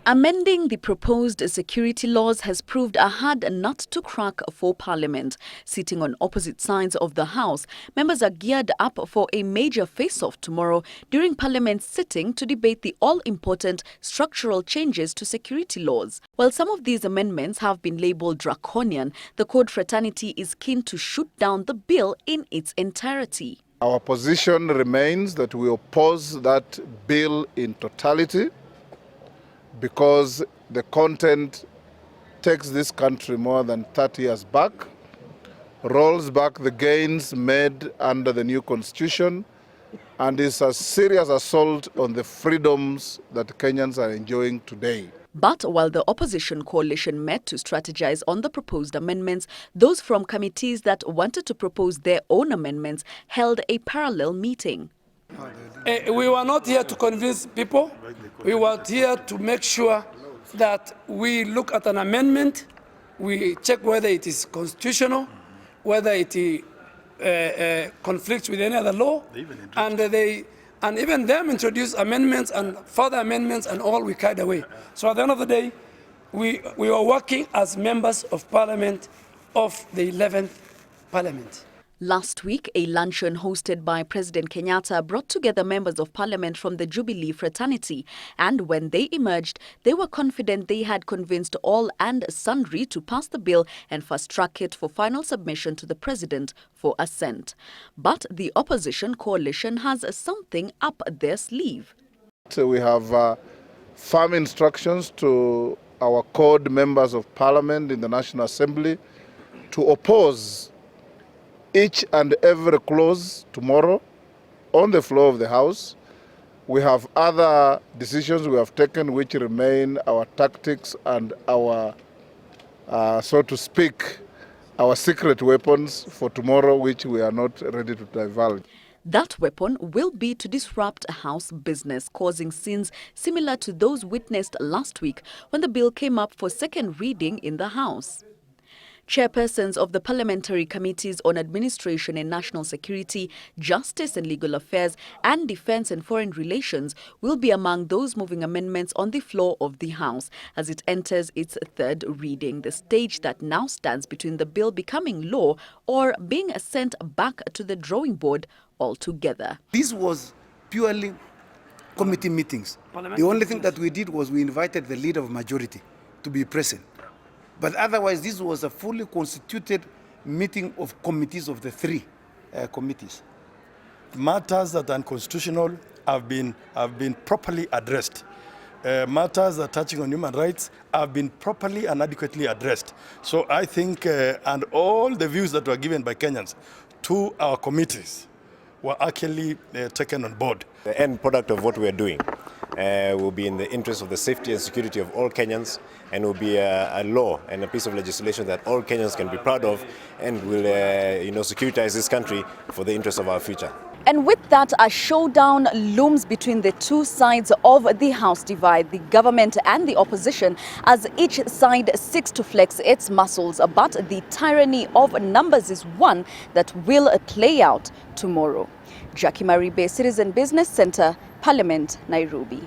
Amending the proposed security laws has proved a hard nut to crack for Parliament. Sitting on opposite sides of the House, members are geared up for a major face-off tomorrow during Parliament's sitting to debate the all-important structural changes to security laws. While some of these amendments have been labelled draconian, the Code Fraternity is keen to shoot down the bill in its entirety. Our position remains that we oppose that bill in totality, because the content takes this country more than 30 years back, rolls back the gains made under the new constitution, and is a serious assault on the freedoms that Kenyans are enjoying today. But while the opposition coalition met to strategize on the proposed amendments, those from committees that wanted to propose their own amendments held a parallel meeting. We were not here to convince people. We were here to make sure that we look at an amendment, we check whether it is constitutional, whether it conflicts with any other law, and even them introduce amendments and further amendments, and all we carried away. So at the end of the day, we were working as members of Parliament of the 11th Parliament. Last week, a luncheon hosted by President Kenyatta brought together members of Parliament from the Jubilee fraternity, and when they emerged, they were confident they had convinced all and sundry to pass the bill and fast-track it for final submission to the President for assent. But the opposition coalition has something up their sleeve. So we have firm instructions to our CORD members of Parliament in the National Assembly to oppose each and every clause tomorrow on the floor of the House. We have other decisions we have taken which remain our tactics and our, so to speak, our secret weapons for tomorrow, which we are not ready to divulge. That weapon will be to disrupt House business, causing scenes similar to those witnessed last week when the bill came up for second reading in the House. Chairpersons of the Parliamentary Committees on Administration and National Security, Justice and Legal Affairs, and Defence and Foreign Relations will be among those moving amendments on the floor of the House as it enters its third reading, the stage that now stands between the bill becoming law or being sent back to the drawing board altogether. This was purely committee meetings. The only thing that we did was we invited the leader of majority to be present. But otherwise, this was a fully constituted meeting of committees of the three committees. Matters that are unconstitutional have been properly addressed. Matters that are touching on human rights have been properly and adequately addressed. So I think, and all the views that were given by Kenyans to our committees were actually taken on board. The end product of what we are doing will be in the interest of the safety and security of all Kenyans, and will be a law and a piece of legislation that all Kenyans can be proud of, and will securitize this country for the interest of our future. And with that, a showdown looms between the two sides of the House divide, the government and the opposition, as each side seeks to flex its muscles. But the tyranny of numbers is one that will play out tomorrow. Jackie Maribe, Citizen Business Center, Parliament, Nairobi.